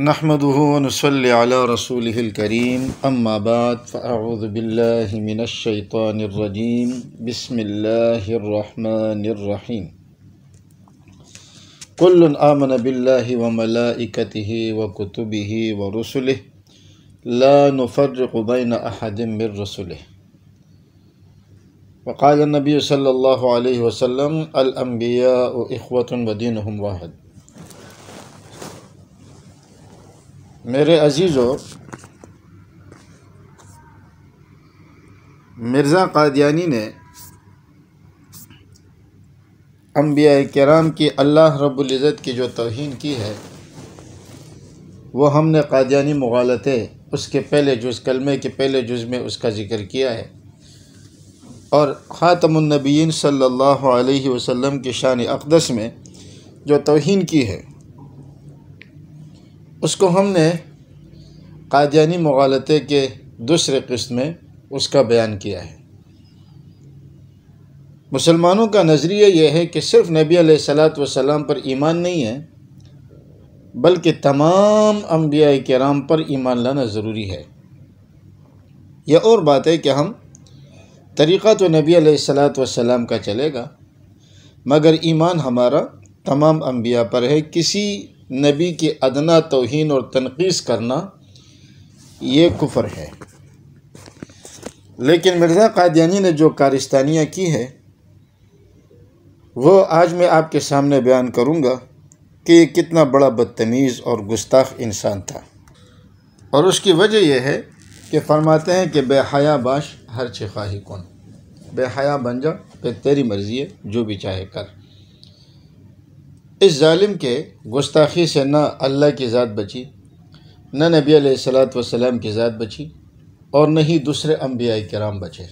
نحمده ونصلي على رسوله الكريم اما بعد فاعوذ بالله من الشيطان الرجيم بسم الله الرحمن الرحيم كل آمن بالله وملائكته وكتبه ورسله لا نفرق بين أحد من رسله وقال النبي صلى الله عليه وسلم الأنبياء إخوة ودينهم واحد۔ میرے عزیزو، مرزا قادیانی نے انبیاء کرام کی اللہ رب العزت کی جو توہین کی ہے وہ ہم نے قادیانی مغالطے اس کے پہلے جز، کلمے کے پہلے جز میں اس کا ذکر کیا ہے، اور خاتم النبیین صلی اللہ علیہ وسلم کی شان اقدس میں جو توہین کی ہے اس کو ہم نے قادیانی مغالطے کے دوسرے قسط میں اس کا بیان کیا ہے۔ مسلمانوں کا نظریہ یہ ہے کہ صرف نبی علیہ الصلاۃ والسلام پر ایمان نہیں ہے بلکہ تمام انبیاء کرام پر ایمان لانا ضروری ہے۔ یہ اور بات ہے کہ ہم طریقہ تو نبی علیہ الصلاۃ والسلام کا چلے گا مگر ایمان ہمارا تمام انبیاء پر ہے۔ کسی نبی کی ادنا توہین اور تنقیص کرنا یہ کفر ہے۔ لیکن مرزا قادیانی نے جو کارستانیاں کی ہے وہ آج میں آپ کے سامنے بیان کروں گا کہ یہ کتنا بڑا بدتمیز اور گستاخ انسان تھا، اور اس کی وجہ یہ ہے کہ فرماتے ہیں کہ بے حیا باش ہر چہ خواہی کن، بے حیا بن جا، پھر تیری مرضی ہے، جو بھی چاہے کر۔ اس ظالم کے گستاخی سے نہ اللہ کی ذات بچی، نہ نبی علیہ الصلاۃ والسلام کی ذات بچی، اور نہ ہی دوسرے انبیاء کرام بچے۔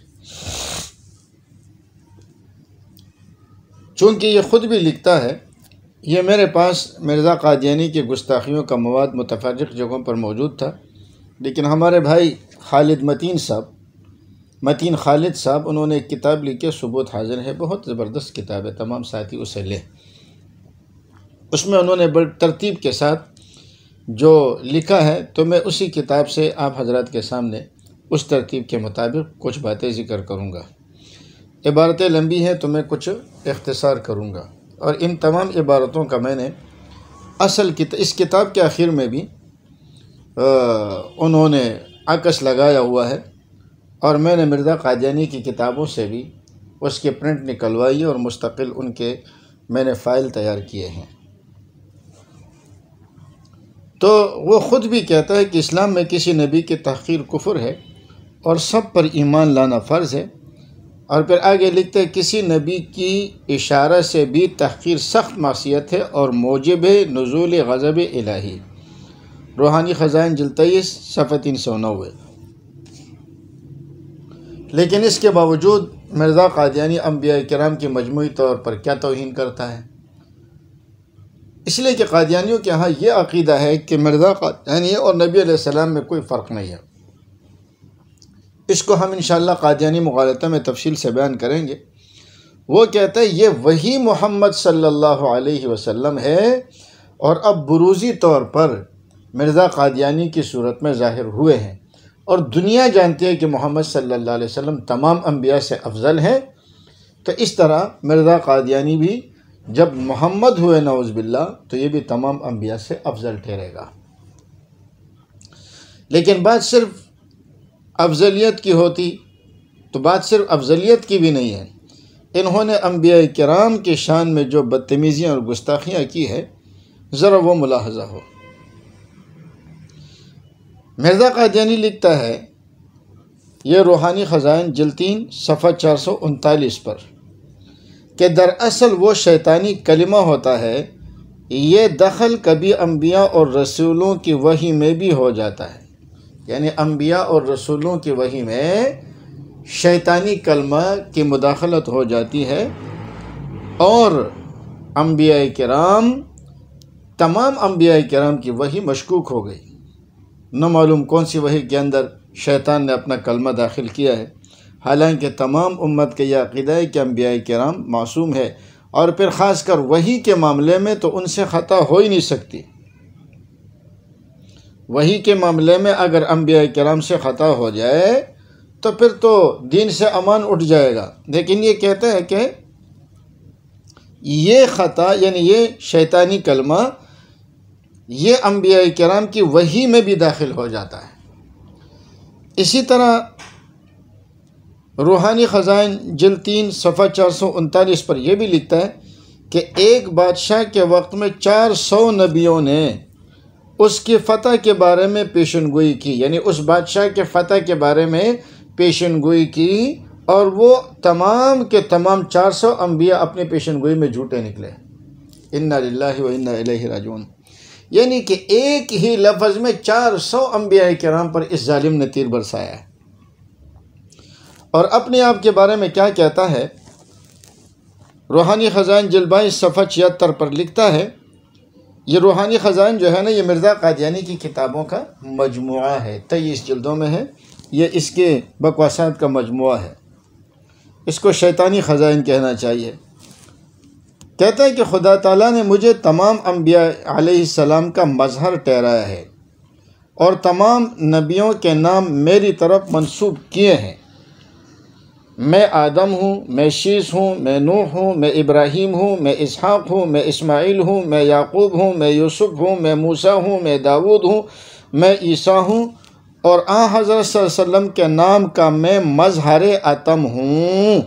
چونکہ یہ خود بھی لکھتا ہے، یہ میرے پاس مرزا قادیانی کی گستاخیوں کا مواد متفرق جگہوں پر موجود تھا، لیکن ہمارے بھائی خالد متین خالد صاحب، انہوں نے ایک کتاب لکھی، ثبوت حاضر ہے، بہت زبردست کتاب ہے، تمام ساتھی اسے لیں۔ اس میں انہوں نے بڑی ترتیب کے ساتھ جو لکھا ہے، تو میں اسی کتاب سے آپ حضرات کے سامنے اس ترتیب کے مطابق کچھ باتیں ذکر کروں گا۔ عبارتیں لمبی ہیں تو میں کچھ اختصار کروں گا، اور ان تمام عبارتوں کا میں نے اس کتاب کے آخر میں بھی انہوں نے عکس لگایا ہوا ہے، اور میں نے مرزا قادیانی کی کتابوں سے بھی اس کے پرنٹ نکلوائی اور مستقل ان کے میں نے فائل تیار کیے ہیں۔ تو وہ خود بھی کہتا ہے کہ اسلام میں کسی نبی کی تحقیر کفر ہے اور سب پر ایمان لانا فرض ہے، اور پھر آگے لکھتے ہیں کسی نبی کی اشارہ سے بھی تحقیر سخت معصیت ہے اور موجب نزول غضب الہی۔ روحانی خزائن جلد 23 صفحہ 390۔ لیکن اس کے باوجود مرزا قادیانی انبیاء کرام کی مجموعی طور پر کیا توہین کرتا ہے؟ اس لیے کہ قادیانیوں کے ہاں یہ عقیدہ ہے کہ مرزا قادیانی اور نبی علیہ السلام میں کوئی فرق نہیں ہے۔ اس کو ہم انشاءاللہ قادیانی مغالطہ میں تفصیل سے بیان کریں گے۔ وہ کہتا ہے یہ وہی محمد صلی اللہ علیہ وسلم ہے، اور اب بروزی طور پر مرزا قادیانی کی صورت میں ظاہر ہوئے ہیں، اور دنیا جانتی ہے کہ محمد صلی اللہ علیہ وسلم تمام انبیاء سے افضل ہیں۔ تو اس طرح مرزا قادیانی بھی جب محمد ہوئے نعوذ باللہ تو یہ بھی تمام انبیاء سے افضل ٹھہرے گا۔ لیکن بات صرف افضلیت کی ہوتی تو بات صرف افضلیت کی بھی نہیں ہے، انہوں نے انبیاء کرام کی شان میں جو بدتمیزیاں اور گستاخیاں کی ہے ذرا وہ ملاحظہ ہو۔ مرزا قادیانی لکھتا ہے، یہ روحانی خزائن جلد 3 صفحہ 439 پر، کہ دراصل وہ شیطانی کلمہ ہوتا ہے، یہ دخل کبھی انبیاء اور رسولوں کی وحی میں بھی ہو جاتا ہے، یعنی انبیاء اور رسولوں کی وحی میں شیطانی کلمہ کی مداخلت ہو جاتی ہے، اور انبیاء کرام، تمام انبیاء کرام کی وحی مشکوک ہو گئی، نہ معلوم کون سی وحی کے اندر شیطان نے اپنا کلمہ داخل کیا ہے، حالانکہ تمام امت کے یہ عقیدہ ہے کہ انبیاء کرام معصوم ہے، اور پھر خاص کر وحی کے معاملے میں تو ان سے خطا ہو ہی نہیں سکتی۔ وحی کے معاملے میں اگر انبیاء کرام سے خطا ہو جائے تو پھر تو دین سے امان اٹھ جائے گا، لیکن یہ کہتے ہیں کہ یہ خطا یعنی یہ شیطانی کلمہ یہ انبیاء کرام کی وحی میں بھی داخل ہو جاتا ہے۔ اسی طرح روحانی خزائن جلد 3 صفحہ 439 پر یہ بھی لکھتا ہے کہ ایک بادشاہ کے وقت میں 400 نبیوں نے اس کی فتح کے بارے میں پیشن گوئی کی، یعنی اس بادشاہ کے فتح کے بارے میں پیشن گوئی کی، اور وہ تمام کے تمام 400 انبیاء اپنے پیشن گوئی میں جھوٹے نکلے۔ انا للہ و انا الیہ راجعون، یعنی کہ ایک ہی لفظ میں 400 انبیاء کرام پر اس ظالم نے تیر برسایا ہے۔ اور اپنے آپ کے بارے میں کیا کہتا ہے؟ روحانی خزائن جلد 22 صفحہ 76 پر لکھتا ہے، یہ روحانی خزائن جو ہے نا، یہ مرزا قادیانی کی کتابوں کا مجموعہ ہے، 23 جلدوں میں ہے، یہ اس کے بکواسات کا مجموعہ ہے، اس کو شیطانی خزائن کہنا چاہیے۔ کہتا ہے کہ خدا تعالیٰ نے مجھے تمام انبیاء علیہ السلام کا مظہر ٹھہرایا ہے اور تمام نبیوں کے نام میری طرف منسوب کیے ہیں۔ میں آدم ہوں، میں شیس ہوں، میں نوح ہوں، میں ابراہیم ہوں، میں اسحاق ہوں، میں اسماعیل ہوں، میں یعقوب ہوں، میں یوسف ہوں، میں موسیٰ ہوں، میں داود ہوں، میں عیسیٰ ہوں، اور حضرت صلی اللہ علیہ وسلم کے نام کا میں مظہر اتم ہوں،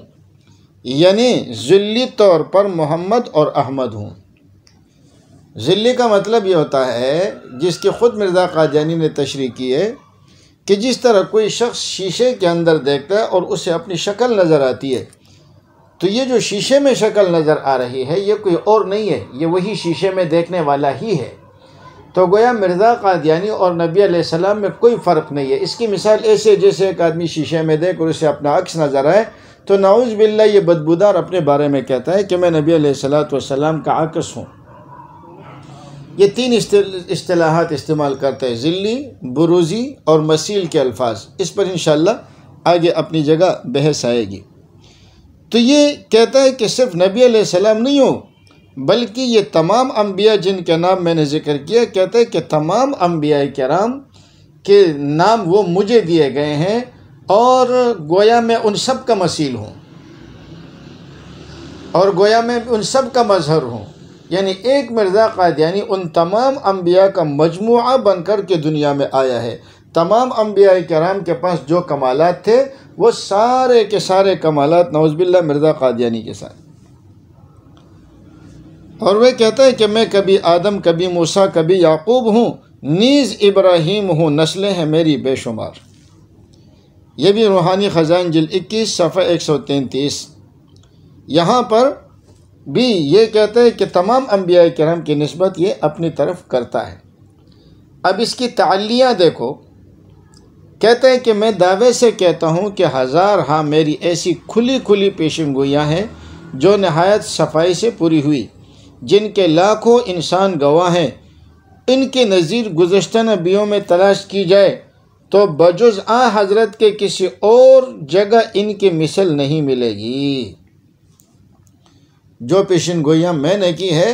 یعنی ذلی طور پر محمد اور احمد ہوں۔ ذلی کا مطلب یہ ہوتا ہے، جس کی خود مرزا قادیانی نے تشریح کی ہے، کہ جس طرح کوئی شخص شیشے کے اندر دیکھتا ہے اور اسے اپنی شکل نظر آتی ہے، تو یہ جو شیشے میں شکل نظر آ رہی ہے یہ کوئی اور نہیں ہے، یہ وہی شیشے میں دیکھنے والا ہی ہے۔ تو گویا مرزا قادیانی اور نبی علیہ السلام میں کوئی فرق نہیں ہے۔ اس کی مثال ایسے جیسے ایک آدمی شیشے میں دیکھ اور اسے اپنا عکس نظر آئے، تو نعوذ باللہ یہ بدبودار اپنے بارے میں کہتا ہے کہ میں نبی علیہ السلام کا عکس ہوں۔ یہ 3 اصطلاحات استعمال کرتے ہیں، ذلی، بروزی اور مثیل کے الفاظ۔ اس پر انشاءاللہ آگے اپنی جگہ بحث آئے گی۔ تو یہ کہتا ہے کہ صرف نبی علیہ السلام نہیں ہو، بلکہ یہ تمام انبیاء جن کے نام میں نے ذکر کیا، کہتا ہے کہ تمام انبیاء کرام کے نام وہ مجھے دیے گئے ہیں، اور گویا میں ان سب کا مثیل ہوں، اور گویا میں ان سب کا مظہر ہوں، یعنی ایک مرزا قادیانی ان تمام انبیاء کا مجموعہ بن کر کے دنیا میں آیا ہے۔ تمام انبیاء کرام کے پاس جو کمالات تھے وہ سارے کے سارے کمالات نعوذ باللہ مرزا قادیانی کے ساتھ۔ اور وہ کہتا ہے کہ میں کبھی آدم، کبھی موسیٰ، کبھی یعقوب ہوں، نیز ابراہیم ہوں، نسلیں ہیں میری بے شمار۔ یہ بھی روحانی خزائن جلد 21 صفحہ 133۔ یہاں پر بھی یہ کہتا ہے کہ تمام انبیاء کرام کی نسبت یہ اپنی طرف کرتا ہے۔ اب اس کی تعلیہ دیکھو، کہتا ہے کہ میں دعوے سے کہتا ہوں کہ ہزارہا میری ایسی کھلی کھلی پیشن گوئیاں ہیں جو نہایت صفائی سے پوری ہوئی، جن کے لاکھوں انسان گواہ ہیں۔ ان کے نظیر گزشتہ نبیوں میں تلاش کی جائے تو بجز حضرت کے کسی اور جگہ ان کی مثل نہیں ملے گی۔ جو پیشن گوئیاں میں نے کی ہے،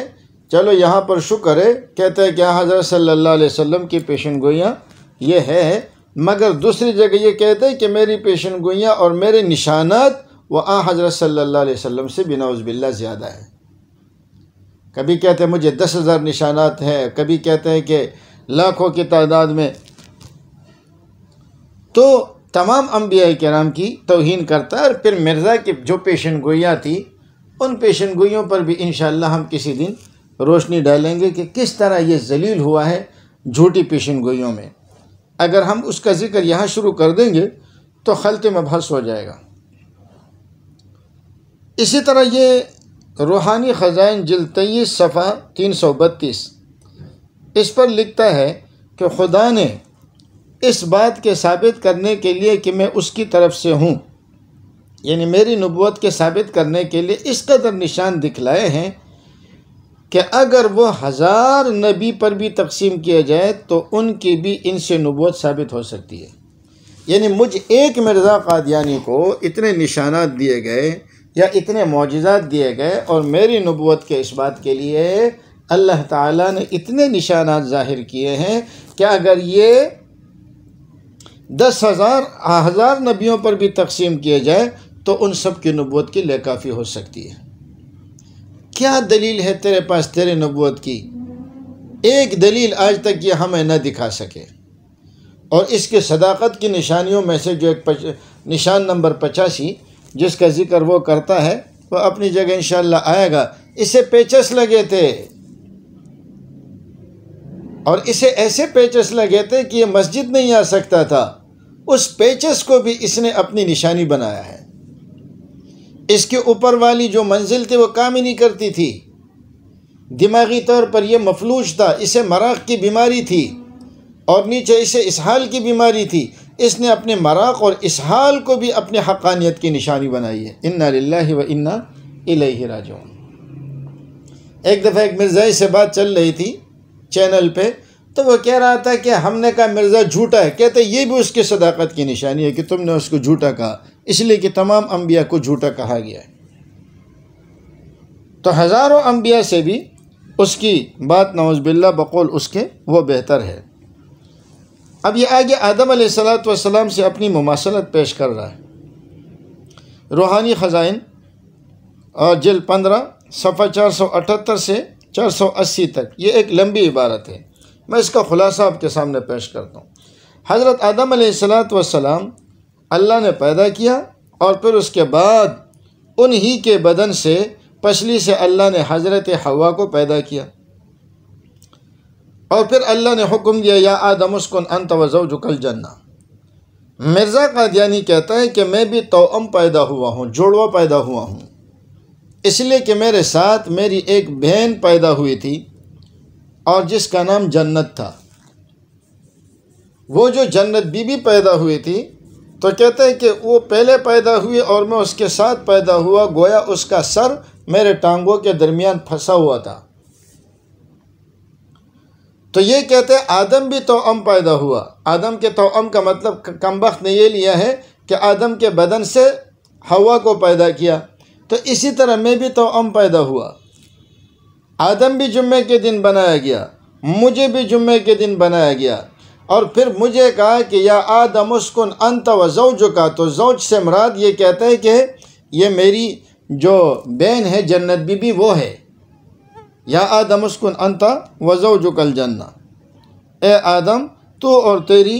چلو یہاں پر شکر ہے، کہتا ہے کہ حضرت صلی اللہ علیہ وسلم کی پیشن گوئیاں یہ ہے، مگر دوسری جگہ یہ کہتا ہے کہ میری پیشن گوئیاں اور میرے نشانات وہ حضرت صلی اللہ علیہ وسلم سے بنعوذ باللہ زیادہ ہے۔ کبھی کہتے ہیں مجھے 10,000 نشانات ہیں، کبھی کہتے ہیں کہ لاکھوں کی تعداد میں۔ تو تمام انبیاء کرام کی توہین کرتا ہے، اور پھر مرزا کی جو پیشن گوئیاں تھی ان پیشن گوئیوں پر بھی انشاءاللہ ہم کسی دن روشنی ڈالیں گے کہ کس طرح یہ ذلیل ہوا ہے جھوٹی پیشن گوئیوں میں۔ اگر ہم اس کا ذکر یہاں شروع کر دیں گے تو خلط مبحث ہو جائے گا۔ اسی طرح یہ روحانی خزائن جلد 23 صفحہ 332، اس پر لکھتا ہے کہ خدا نے اس بات کے ثابت کرنے کے لیے کہ میں اس کی طرف سے ہوں، یعنی میری نبوت کے ثابت کرنے کے لیے اس قدر نشان دکھلائے ہیں کہ اگر وہ 1000 نبی پر بھی تقسیم کیا جائے تو ان کی بھی ان سے نبوت ثابت ہو سکتی ہے۔ یعنی مجھ ایک مرزا قادیانی کو اتنے نشانات دیے گئے یا اتنے معجزات دیے گئے، اور میری نبوت کے اس بات کے لیے اللہ تعالیٰ نے اتنے نشانات ظاہر کیے ہیں کہ اگر یہ 10,000 نبیوں پر بھی تقسیم کیے جائے تو ان سب کی نبوت کے لیے کافی ہو سکتی ہے۔ کیا دلیل ہے تیرے پاس تیرے نبوت کی؟ ایک دلیل آج تک یہ ہمیں نہ دکھا سکے۔ اور اس کے صداقت کی نشانیوں میں سے جو ایک نشان نمبر 85 جس کا ذکر وہ کرتا ہے وہ اپنی جگہ انشاءاللہ آئے گا۔ اسے پیچس لگے تھے، اور اسے ایسے پیچس لگے تھے کہ یہ مسجد نہیں آ سکتا تھا۔ اس پیچس کو بھی اس نے اپنی نشانی بنایا ہے۔ اس کے اوپر والی جو منزل تھی وہ کام ہی نہیں کرتی تھی، دماغی طور پر یہ مفلوج تھا، اسے مراق کی بیماری تھی، اور نیچے اسے اسہال کی بیماری تھی۔ اس نے اپنے مراق اور اسہال کو بھی اپنے حقانیت کی نشانی بنائی ہے۔ انا للہ و انا الیہ راجعون۔ ایک دفعہ ایک مرزائی سے بات چل رہی تھی چینل پہ، تو وہ کہہ رہا تھا کہ ہم نے کہا مرزا جھوٹا ہے۔ کہتے یہ بھی اس کی صداقت کی نشانی ہے کہ تم نے اس کو جھوٹا کہا، اس لیے کہ تمام انبیاء کو جھوٹا کہا گیا ہے۔ تو ہزاروں انبیاء سے بھی اس کی بات نعوذ باللہ بقول اس کے وہ بہتر ہے۔ اب یہ آگے آدم علیہ السلام سے اپنی مماثلت پیش کر رہا ہے۔ روحانی خزائن اور جلد 15 صفحہ 478 سے 480 تک، یہ ایک لمبی عبارت ہے، میں اس کا خلاصہ آپ کے سامنے پیش کرتا ہوں۔ حضرت آدم علیہ السلام اللہ نے پیدا کیا، اور پھر اس کے بعد انہی کے بدن سے پسلی سے اللہ نے حضرت حوا کو پیدا کیا، اور پھر اللہ نے حکم دیا یا آدم اسکن انت و زوجک الجنہ۔ مرزا قادیانی کہتا ہے کہ میں بھی توأم پیدا ہوا ہوں، جوڑوا پیدا ہوا ہوں، اس لیے کہ میرے ساتھ میری ایک بہن پیدا ہوئی تھی اور جس کا نام جنت تھا۔ وہ جو جنت بی بی پیدا ہوئی تھی تو کہتے ہیں کہ وہ پہلے پیدا ہوئی اور میں اس کے ساتھ پیدا ہوا، گویا اس کا سر میرے ٹانگوں کے درمیان پھنسا ہوا تھا۔ تو یہ کہتے ہیں آدم بھی توأم پیدا ہوا۔ آدم کے توأم کا مطلب کمبخت نے یہ لیا ہے کہ آدم کے بدن سے حوا کو پیدا کیا، تو اسی طرح میں بھی توأم پیدا ہوا۔ آدم بھی جمعے کے دن بنایا گیا، مجھے بھی جمعے کے دن بنایا گیا، اور پھر مجھے کہا کہ یا آدم اسکن انت و زوجک، تو زوج سے مراد یہ کہتا ہے کہ یہ میری جو بہن ہے جنت بی بی وہ ہے۔ یا آدم اسکن انت و زوجک الجنہ، اے آدم تو اور تیری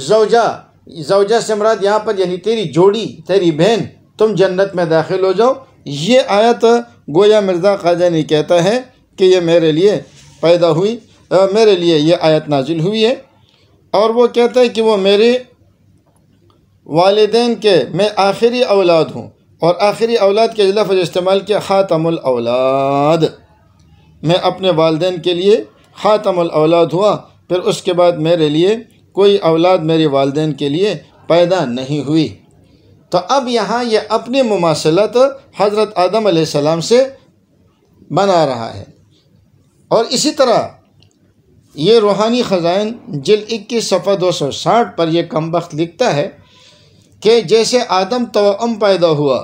زوجہ سے مراد یہاں پر یعنی تیری جوڑی، تیری بہن، تم جنت میں داخل ہو جاؤ۔ یہ آیت گویا مرزا قادیانی کہتا ہے کہ یہ میرے لیے پیدا ہوئی، میرے لیے یہ آیت نازل ہوئی ہے، اور وہ کہتا ہے کہ وہ میرے والدین کے میں آخری اولاد ہوں، اور آخری اولاد کے لفظ استعمال کیا خاتم الاولاد، میں اپنے والدین کے لیے خاتم الاولاد ہوا، پھر اس کے بعد میرے لیے کوئی اولاد میرے والدین کے لیے پیدا نہیں ہوئی۔ تو اب یہاں یہ اپنی مماثلت حضرت آدم علیہ السلام سے بنا رہا ہے۔ اور اسی طرح یہ روحانی خزائن جلد 21 صفحہ 260 پر یہ کمبخت لکھتا ہے کہ جیسے آدم توأم پیدا ہوا،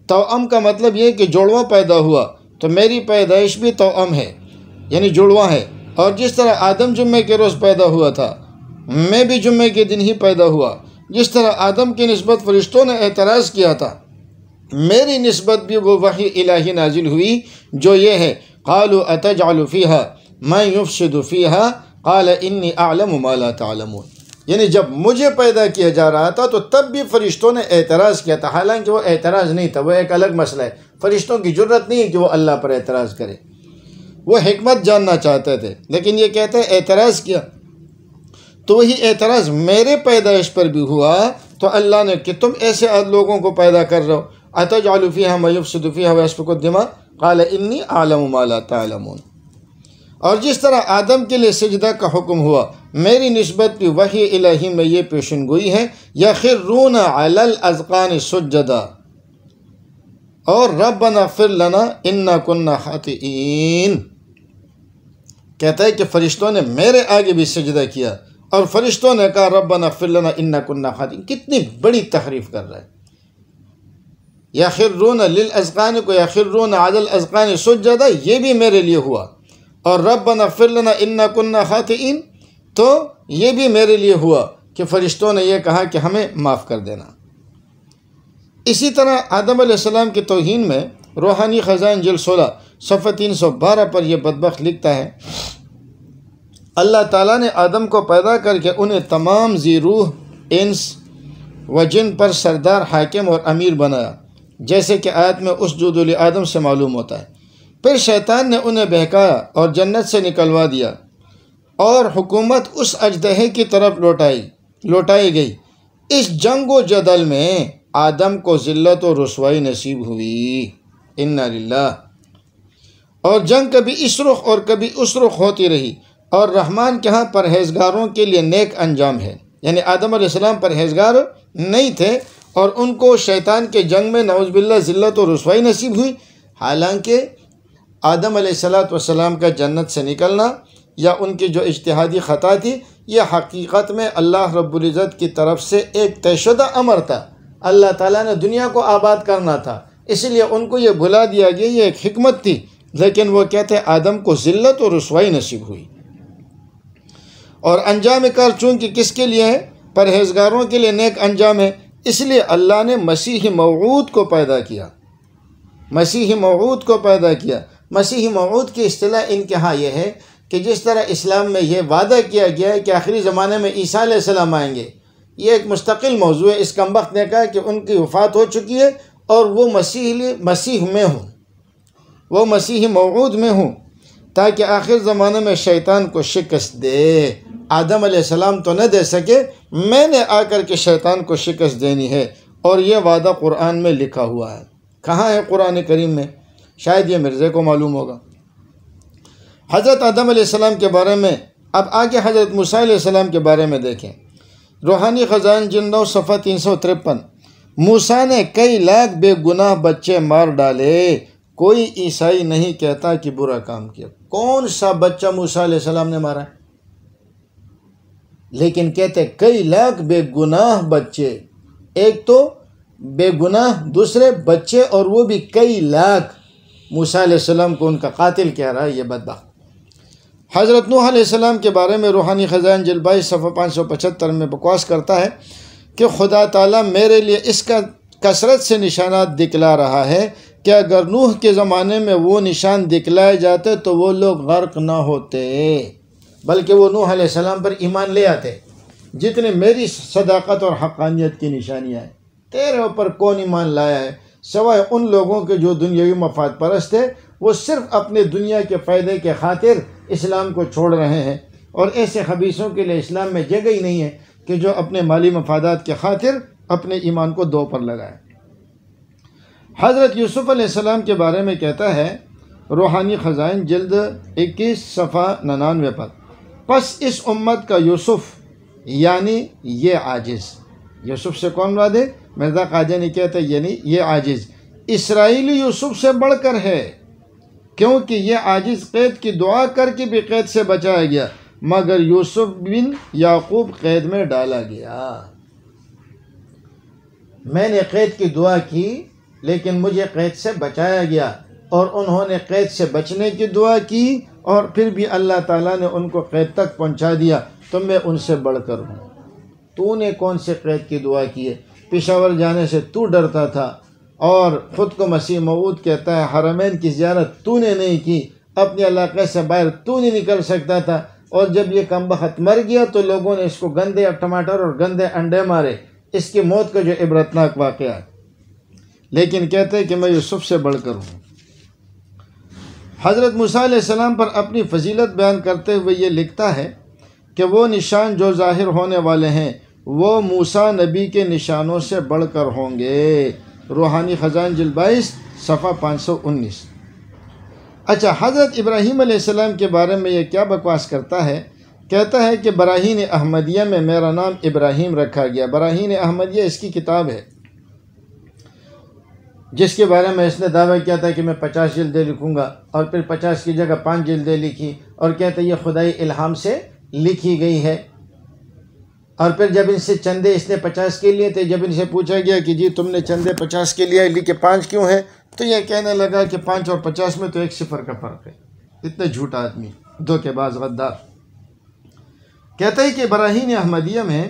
توأم کا مطلب یہ کہ جوڑواں پیدا ہوا، تو میری پیدائش بھی توأم ہے یعنی جوڑواں ہے، اور جس طرح آدم جمعے کے روز پیدا ہوا تھا میں بھی جمعے کے دن ہی پیدا ہوا۔ جس طرح آدم کی نسبت فرشتوں نے اعتراض کیا تھا، میری نسبت بھی وہ وحی الہی نازل ہوئی جو یہ ہے قالوا اتجعل فیہا من یفسد فیہا قال انی اعلم ما لا تعلمون، یعنی جب مجھے پیدا کیا جا رہا تھا تو تب بھی فرشتوں نے اعتراض کیا تھا، حالانکہ وہ اعتراض نہیں تھا، وہ ایک الگ مسئلہ ہے۔ فرشتوں کی جرت نہیں ہے کہ وہ اللہ پر اعتراض کرے، وہ حکمت جاننا چاہتے تھے، لیکن یہ کہتے ہیں اعتراض کیا، تو وہی اعتراض میرے پیدائش پر بھی ہوا، تو اللہ نے کہ تم ایسے لوگوں کو پیدا کر رہے ہو، اتجعل فیہا من یفسد فیہا ویسفک الدماء قال انی اعلم ما لا تعلمون۔ اور جس طرح آدم کے لیے سجدہ کا حکم ہوا، میری نسبت بھی وحی الہی میں یہ پیشن گوئی ہے یخرون علی الاذقان سجدا، اور ربنا اغفر لنا انا کنا خاطئین، کہتا ہے کہ فرشتوں نے میرے آگے بھی سجدہ کیا، اور فرشتوں نے کہا ربنا اغفر لنا انا کنا خاطئین۔ کتنی بڑی تحریف کر رہا ہے، یخرون للاذقان کو یخرون علی الاذقان سجدا، یہ بھی میرے لیے ہوا، اور ربنا اغفر لنا انا کنا خاطئین، تو یہ بھی میرے لیے ہوا کہ فرشتوں نے یہ کہا کہ ہمیں معاف کر دینا۔ اسی طرح آدم علیہ السلام کی توہین میں روحانی خزائن جلد 16 صفحہ 312 پر یہ بدبخت لکھتا ہے، اللہ تعالیٰ نے آدم کو پیدا کر کے انہیں تمام ذی روح انس و جن پر سردار، حاکم اور امیر بنایا، جیسے کہ آیت میں اسجدوا لآدم سے معلوم ہوتا ہے۔ پھر شیطان نے انہیں بہکایا اور جنت سے نکلوا دیا، اور حکومت اس اژدہے کی طرف لوٹائی گئی۔ اس جنگ و جدل میں آدم کو ذلت و رسوائی نصیب ہوئی، انا للہ، اور جنگ کبھی اس رخ اور کبھی اس رخ ہوتی رہی، اور رحمان کے ہاں پرہیزگاروں کے لیے نیک انجام ہے۔ یعنی آدم علیہ السلام پرہیزگار نہیں تھے اور ان کو شیطان کے جنگ میں نعوذ باللہ ذلت و رسوائی نصیب ہوئی، حالانکہ آدم علیہ السلام کا جنت سے نکلنا یا ان کی جو اجتہادی خطا تھی، یہ حقیقت میں اللہ رب العزت کی طرف سے ایک طے شدہ امر تھا۔ اللہ تعالیٰ نے دنیا کو آباد کرنا تھا، اس لیے ان کو یہ بھلا دیا گیا، یہ ایک حکمت تھی، لیکن وہ کہتے آدم کو ذلت و رسوائی نصیب ہوئی۔ اور انجام کار چونکہ کس کے لیے ہے؟ پرہیزگاروں کے لیے نیک انجام ہے، اس لیے اللہ نے مسیح موعود کو پیدا کیا، مسیح موعود کو پیدا کیا۔ مسیح موعود کی اصطلاح ان کے ہاں یہ ہے کہ جس طرح اسلام میں یہ وعدہ کیا گیا ہے کہ آخری زمانے میں عیسیٰ علیہ السلام آئیں گے، یہ ایک مستقل موضوع ہے۔ اس کمبخت نے کہا کہ ان کی وفات ہو چکی ہے اور وہ مسیح میں ہوں، وہ مسیح موعود میں ہوں، تاکہ آخر زمانے میں شیطان کو شکست دے۔ آدم علیہ السلام تو نہ دے سکے، میں نے آ کر کے شیطان کو شکست دینی ہے، اور یہ وعدہ قرآن میں لکھا ہوا ہے۔ کہاں ہے قرآن کریم میں؟ شاید یہ مرزے کو معلوم ہوگا۔ حضرت آدم علیہ السلام کے بارے میں اب آگے حضرت موسیٰ علیہ السلام کے بارے میں دیکھیں۔ روحانی خزائن جلد 9 صفحہ 353، موسیٰ نے کئی لاکھ بے گناہ بچے مار ڈالے، کوئی عیسائی نہیں کہتا کہ برا کام کیا۔ کون سا بچہ موسیٰ علیہ السلام نے مارا ہے؟ لیکن کہتے کئی لاکھ بے گناہ بچے، ایک تو بے گناہ، دوسرے بچے، اور وہ بھی کئی لاکھ۔ موسیٰ علیہ السلام کو ان کا قاتل کہہ رہا ہے یہ بدبخت۔ حضرت نوح علیہ السلام کے بارے میں روحانی خزائن جلد 22 صفحہ 575 میں بکواس کرتا ہے کہ خدا تعالیٰ میرے لیے اس کا کثرت سے نشانات دکھلا رہا ہے کہ اگر نوح کے زمانے میں وہ نشان دکھلائے جاتے تو وہ لوگ غرق نہ ہوتے، بلکہ وہ نوح علیہ السلام پر ایمان لے آتے۔ جتنے میری صداقت اور حقانیت کی نشانیاں ہیں، تیرے اوپر کون ایمان لایا ہے سوائے ان لوگوں کے جو دنیاوی مفاد پرست ہے، وہ صرف اپنے دنیا کے فائدے کے خاطر اسلام کو چھوڑ رہے ہیں، اور ایسے خبیثوں کے لیے اسلام میں جگہ ہی نہیں ہے کہ جو اپنے مالی مفادات کے خاطر اپنے ایمان کو دو پر لگائے۔ حضرت یوسف علیہ السلام کے بارے میں کہتا ہے روحانی خزائن جلد 21 صفحہ 99 پر، پس اس امت کا یوسف یعنی یہ عاجز، یوسف سے کون مراد ہے؟ مرزا قادیانی کہتے ہیں یعنی یہ عاجز اسرائیلی یوسف سے بڑھ کر ہے، کیونکہ یہ عاجز قید کی دعا کر کے بھی قید سے بچایا گیا، مگر یوسف بن یعقوب قید میں ڈالا گیا۔ میں نے قید کی دعا کی لیکن مجھے قید سے بچایا گیا، اور انہوں نے قید سے بچنے کی دعا کی اور پھر بھی اللہ تعالیٰ نے ان کو قید تک پہنچا دیا، تو میں ان سے بڑھ کر ہوں۔ تو نے کون سے قید کی دعا کی ہے؟ پشاور جانے سے تو ڈرتا تھا، اور خود کو مسیح موعود کہتا ہے، حرمین کی زیارت تو نے نہیں کی، اپنے علاقے سے باہر تو نہیں نکل سکتا تھا، اور جب یہ کمبخت مر گیا تو لوگوں نے اس کو گندے ٹماٹر اور گندے انڈے مارے، اس کی موت کا جو عبرتناک واقعہ ہے، لیکن کہتے ہیں کہ میں یوسف سے بڑھ کر ہوں۔ حضرت موسیٰ علیہ السلام پر اپنی فضیلت بیان کرتے ہوئے یہ لکھتا ہے کہ وہ نشان جو ظاہر ہونے والے ہیں وہ موسیٰ نبی کے نشانوں سے بڑھ کر ہوں گے۔ روحانی خزائن جلد 22 صفحہ 519۔ اچھا، حضرت ابراہیم علیہ السلام کے بارے میں یہ کیا بکواس کرتا ہے؟ کہتا ہے کہ براہین احمدیہ میں میرا نام ابراہیم رکھا گیا۔ براہین احمدیہ اس کی کتاب ہے جس کے بارے میں اس نے دعویٰ کیا تھا کہ میں 50 جلدیں لکھوں گا، اور پھر 50 کی جگہ 5 جلدیں لکھی، اور کہتا ہے یہ خدائی الہام سے لکھی گئی ہے۔ اور پھر جب ان سے چندے اس نے 50 کے لیے تھے، جب ان سے پوچھا گیا کہ جی تم نے چندے 50 کے لیے لی کہ 5 کیوں ہیں، تو یہ کہنے لگا کہ 5 اور 50 میں تو 1 صفر کا فرق ہے۔ اتنا جھوٹا آدمی، دھوکے باز، غدار۔ کہتا ہے کہ براہین احمدیہ میں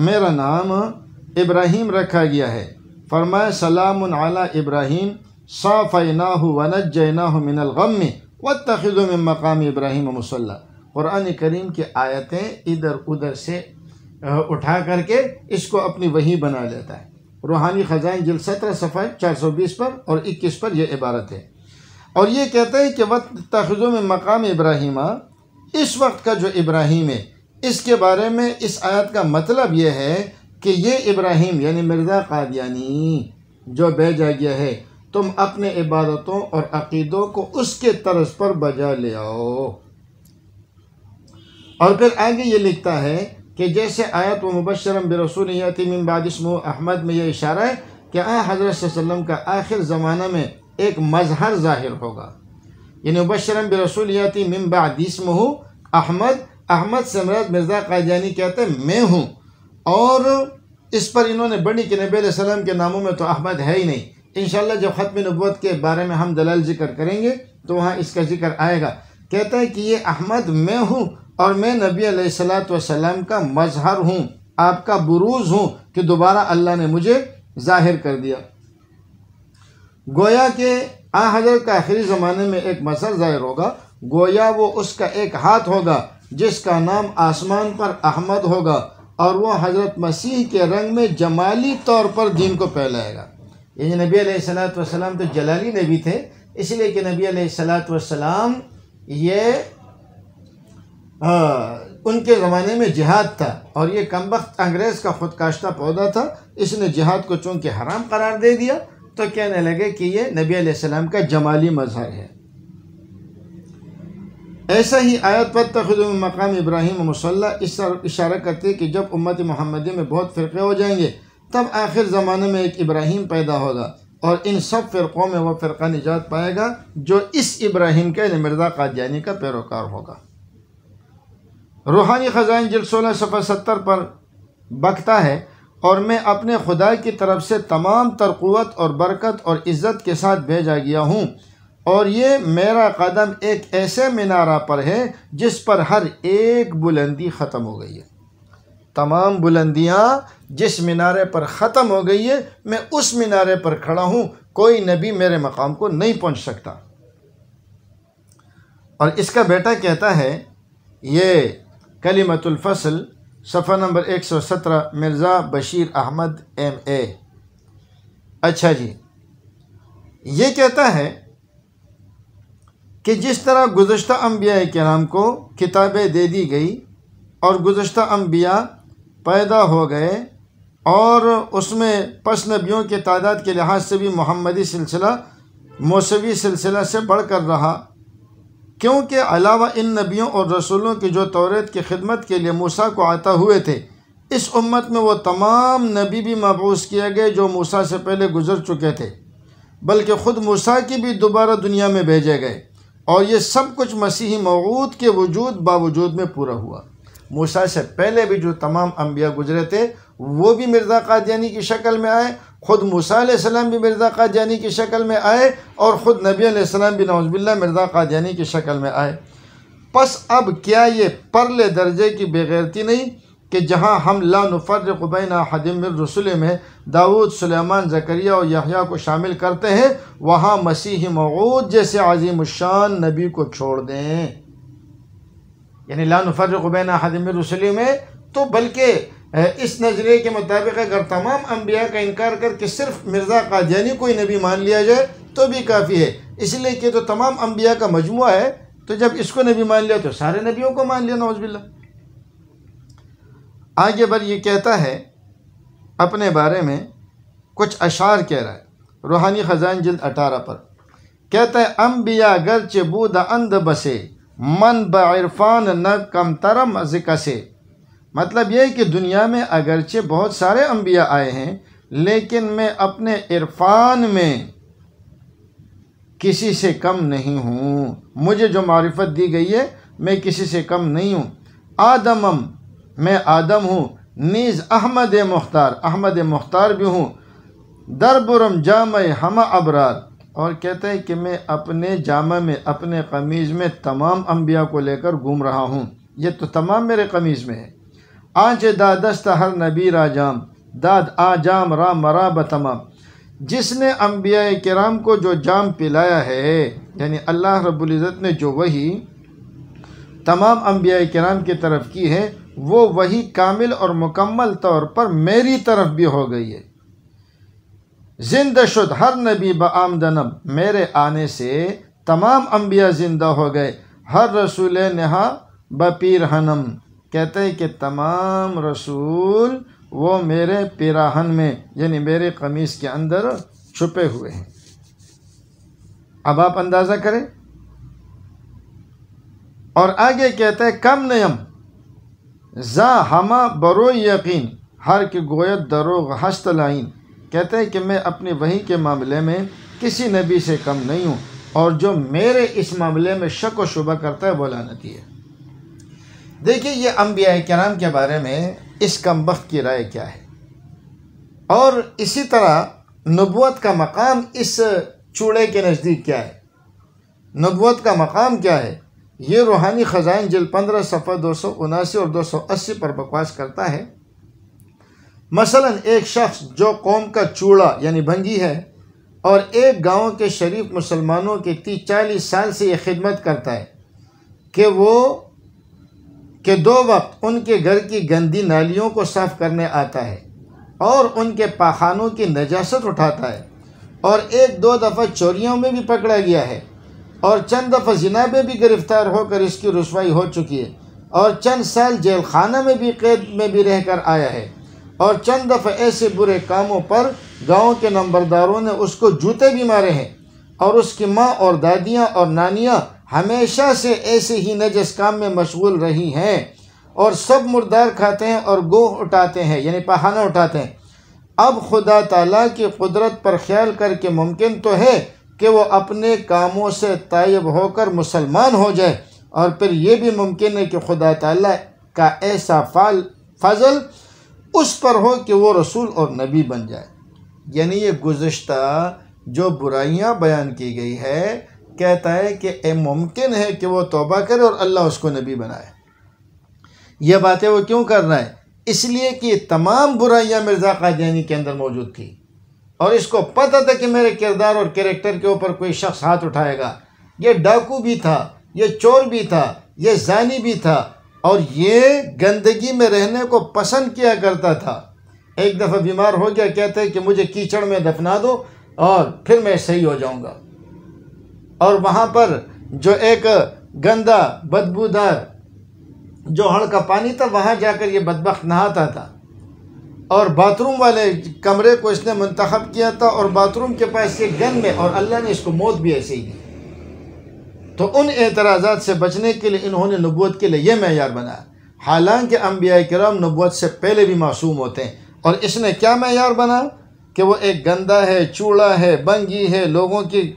میرا نام ابراہیم رکھا گیا ہے۔ فرمایا سلام علی ابراہیم صافیناہ ونجیناہ من الغم واتخذوا من مقام ابراہیم مصلی۔ قرآن کریم کی آیتیں ادھر ادھر سے اٹھا کر کے اس کو اپنی وحی بنا لیتا ہے۔ روحانی خزائن جلد 17 صفحہ 420 پر اور 21 پر یہ عبارت ہے۔ اور یہ کہتا ہے کہ واتخذوا من مقام ابراہیم، اس وقت کا جو ابراہیم ہے اس کے بارے میں اس آیت کا مطلب یہ ہے کہ یہ ابراہیم یعنی مرزا قادیانی جو بھیجا گیا ہے، تم اپنے عبادتوں اور عقیدوں کو اس کے طرز پر بجا لے آؤ۔ اور پھر آگے یہ لکھتا ہے کہ جیسے آیت و مبشرم برسول یاتی من بعد اسمہ احمد میں یہ اشارہ ہے کہ حضرت صلی اللہ علیہ وسلم کا آخر زمانہ میں ایک مظہر ظاہر ہوگا، یعنی مبشرم برسول یاتی من بعد اسمہ احمد، احمد سے مراد مرزا قادیانی کہتے ہیں میں ہوں، اور اس پر انہوں نے بڑی کہ نبی علیہ السلام کے ناموں میں تو احمد ہے ہی نہیں۔ انشاءاللہ جب ختم نبوت کے بارے میں ہم دلائل ذکر کریں گے تو وہاں اس کا ذکر آئے گا۔ کہتا ہے کہ یہ احمد میں ہوں اور میں نبی علیہ السلام کا مظہر ہوں، آپ کا بروز ہوں کہ دوبارہ اللہ نے مجھے ظاہر کر دیا۔ گویا کہ حضرت کا آخری زمانے میں ایک مظہر ظاہر ہوگا، گویا وہ اس کا ایک ہاتھ ہوگا جس کا نام آسمان پر احمد ہوگا، اور وہ حضرت مسیح کے رنگ میں جمالی طور پر دین کو پھیلائے گا۔ یہ نبی علیہ السلام تو جلالی نبی تھے، اس لیے کہ نبی علیہ السلام یہ ان کے زمانے میں جہاد تھا، اور یہ کمبخت انگریز کا خود کاشتہ پودا تھا، اس نے جہاد کو چونکہ حرام قرار دے دیا تو کہنے لگے کہ یہ نبی علیہ السلام کا جمالی مظہر ہے۔ ایسا ہی آیت واتخذوا من مقام ابراہیم مصلی اس طرف اشارہ کرتے کہ جب امت محمدی میں بہت فرقے ہو جائیں گے تب آخر زمانے میں ایک ابراہیم پیدا ہوگا، اور ان سب فرقوں میں وہ فرقہ نجات پائے گا جو اس ابراہیم کے مرزا قادیانی کا پیروکار ہوگا۔ روحانی خزائن جلد 16 صفحہ 70 پر بکتا ہے، اور میں اپنے خدا کی طرف سے تمام تر قوت اور برکت اور عزت کے ساتھ بھیجا گیا ہوں، اور یہ میرا قدم ایک ایسے مینارہ پر ہے جس پر ہر ایک بلندی ختم ہو گئی ہے۔ تمام بلندیاں جس مینارے پر ختم ہو گئی ہے، میں اس مینارے پر کھڑا ہوں، کوئی نبی میرے مقام کو نہیں پہنچ سکتا۔ اور اس کا بیٹا کہتا ہے، یہ کلمۃ الفصل صفحہ نمبر 117 مرزا بشیر احمد MA۔ اچھا جی، یہ کہتا ہے کہ جس طرح گزشتہ انبیاء کرام کو کتابیں دے دی گئی اور گزشتہ انبیاء پیدا ہو گئے، اور اس میں پس نبیوں کے تعداد کے لحاظ سے بھی محمدی سلسلہ موسوی سلسلہ سے بڑھ کر رہا، کیونکہ علاوہ ان نبیوں اور رسولوں کی جو توریت کی خدمت کے لیے موسیٰ کو عطا ہوئے تھے، اس امت میں وہ تمام نبی بھی مبعوث کیے گئے جو موسیٰ سے پہلے گزر چکے تھے، بلکہ خود موسیٰ کی بھی دوبارہ دنیا میں بھیجے گئے، اور یہ سب کچھ مسیحی موعود کے باوجود میں پورا ہوا۔ موسیٰ سے پہلے بھی جو تمام انبیاء گزرے تھے وہ بھی مرزا قادیانی کی شکل میں آئے، خود موسیٰ علیہ السلام بھی مرزا قادیانی کی شکل میں آئے، اور خود نبی علیہ السلام بھی نعوذ باللہ مرزا قادیانی کی شکل میں آئے۔ پس اب کیا یہ پرلے درجے کی بے غیرتی نہیں کہ جہاں ہم لا نفرق بین احد من رسل میں داؤد، سلیمان، زکریا اور یحییٰ کو شامل کرتے ہیں، وہاں مسیح موعود جیسے عظیم الشان نبی کو چھوڑ دیں؟ یعنی لا نفرق بین احد من رسل میں تو بلکہ اس نظریے کے مطابق اگر تمام انبیاء کا انکار کر کے صرف مرزا قادیانی کوئی نبی مان لیا جائے تو بھی کافی ہے، اس لیے کہ تو تمام انبیاء کا مجموعہ ہے، تو جب اس کو نبی مان لیا تو سارے نبیوں کو مان لیا، نعوذ باللہ۔ آگے بڑھ یہ کہتا ہے اپنے بارے میں کچھ اشعار کہہ رہا ہے، روحانی خزائن جلد 18 پر کہتا ہے، انبیاء گرچہ بود اند بسے من بعرفان نہ کم ترم از کسے۔ مطلب یہ کہ دنیا میں اگرچہ بہت سارے انبیاء آئے ہیں، لیکن میں اپنے عرفان میں کسی سے کم نہیں ہوں، مجھے جو معرفت دی گئی ہے میں کسی سے کم نہیں ہوں۔ آدمم، میں آدم ہوں، نیز احمد مختار بھی ہوں، در برم جامع ہمہ ابرار، اور کہتا ہے کہ میں اپنے جامع میں، اپنے قمیض میں تمام انبیاء کو لے کر گھوم رہا ہوں، یہ تو تمام میرے قمیض میں ہے۔ آنچ دادست ہر نبی را جام، داد آ جام را مرا بتمام، جس نے انبیاء کرام کو جو جام پلایا ہے، یعنی اللہ رب العزت نے جو وحی تمام انبیاء کرام کی طرف کی ہے، وہ وحی کامل اور مکمل طور پر میری طرف بھی ہو گئی ہے۔ زندہ شد ہر نبی بآمدنم، میرے آنے سے تمام انبیاء زندہ ہو گئے، ہر رسول نہا بپیرہنم، کہتے ہیں کہ تمام رسول وہ میرے پیراہن میں، یعنی میرے قمیص کے اندر چھپے ہوئے ہیں۔ اب آپ اندازہ کریں، اور آگے کہتا ہے کم نیم زا ہما برو یقین، ہر کی گویت دروغ ہست لائن، کہتے ہیں کہ میں اپنی وحی کے معاملے میں کسی نبی سے کم نہیں ہوں، اور جو میرے اس معاملے میں شک و شبہ کرتا ہے وہ لعنتی ہے۔ دیکھیے یہ انبیاء کرام کے بارے میں اس کم بخت کی رائے کیا ہے، اور اسی طرح نبوت کا مقام اس چوڑے کے نزدیک کیا ہے، نبوت کا مقام کیا ہے، یہ روحانی خزائن جلد 15 صفحہ 279 اور 280 پر بکواس کرتا ہے۔ مثلا ایک شخص جو قوم کا چوڑا یعنی بھنگی ہے، اور ایک گاؤں کے شریف مسلمانوں کے 30-40 سال سے یہ خدمت کرتا ہے کہ 2 وقت ان کے گھر کی گندی نالیوں کو صاف کرنے آتا ہے، اور ان کے پاخانوں کی نجاست اٹھاتا ہے، اور 1-2 دفعہ چوریوں میں بھی پکڑا گیا ہے، اور چند دفعہ زنا میں بھی گرفتار ہو کر اس کی رسوائی ہو چکی ہے، اور چند سال جیل خانہ میں بھی قید میں بھی رہ کر آیا ہے، اور چند دفعہ ایسے برے کاموں پر گاؤں کے نمبرداروں نے اس کو جوتے بھی مارے ہیں، اور اس کی ماں اور دادیاں اور نانیاں ہمیشہ سے ایسے ہی نجس کام میں مشغول رہی ہیں، اور سب مردار کھاتے ہیں اور گوہ اٹھاتے ہیں یعنی پاخانہ اٹھاتے ہیں۔ اب خدا تعالیٰ کی قدرت پر خیال کر کے ممکن تو ہے کہ وہ اپنے کاموں سے تائب ہو کر مسلمان ہو جائے، اور پھر یہ بھی ممکن ہے کہ خدا تعالیٰ کا ایسا فضل اس پر ہو کہ وہ رسول اور نبی بن جائے۔ یعنی یہ گزشتہ جو برائیاں بیان کی گئی ہے، کہتا ہے کہ ممکن ہے کہ وہ توبہ کرے اور اللہ اس کو نبی بنائے۔ یہ باتیں وہ کیوں کر رہا ہے؟ اس لیے کہ تمام برائیاں مرزا قادیانی کے اندر موجود تھی، اور اس کو پتہ تھا کہ میرے کردار اور کریکٹر کے اوپر کوئی شخص ہاتھ اٹھائے گا۔ یہ ڈاکو بھی تھا، یہ چور بھی تھا، یہ زانی بھی تھا، اور یہ گندگی میں رہنے کو پسند کیا کرتا تھا۔ ایک دفعہ بیمار ہو گیا، کہتا ہے کہ مجھے کیچڑ میں دفنا دو اور پھر میں صحیح ہو جاؤں گا، اور وہاں پر جو ایک گندا بدبودار جو ہڑ کا پانی تھا، وہاں جا کر یہ بدبخت نہاتا تھا، اور باتھ روم والے کمرے کو اس نے منتخب کیا تھا، اور باتھ روم کے پاس یہ گن میں، اور اللہ نے اس کو موت بھی ایسے ہی دی۔ تو ان اعتراضات سے بچنے کے لیے انہوں نے نبوت کے لیے یہ معیار بنایا، حالانکہ انبیاء کرام نبوت سے پہلے بھی معصوم ہوتے ہیں، اور اس نے کیا معیار بنا کہ وہ ایک گندا ہے، چوڑا ہے، بنگی ہے، لوگوں کی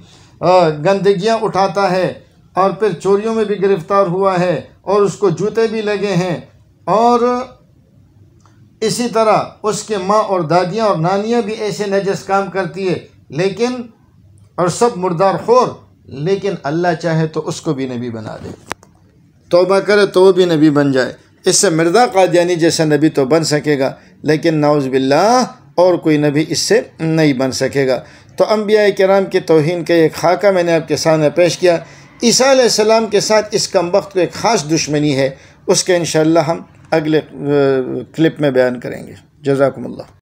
گندگیاں اٹھاتا ہے، اور پھر چوریوں میں بھی گرفتار ہوا ہے، اور اس کو جوتے بھی لگے ہیں، اور اسی طرح اس کے ماں اور دادیاں اور نانیاں بھی ایسے نجس کام کرتی ہے، لیکن اور سب مردار خور، لیکن اللہ چاہے تو اس کو بھی نبی بنا دے، توبہ کرے تو وہ بھی نبی بن جائے۔ اس سے مرزا قادیانی جیسا نبی تو بن سکے گا، لیکن نعوذ باللہ اور کوئی نبی اس سے نہیں بن سکے گا۔ تو انبیاء کرام کی توہین کا ایک خاکہ میں نے آپ کے سامنے پیش کیا۔ عیسیٰ علیہ السلام کے ساتھ اس کم بخت کو ایک خاص دشمنی ہے، اس کا انشاءاللہ ہم اگلے کلپ میں بیان کریں گے۔ جزاکم اللہ۔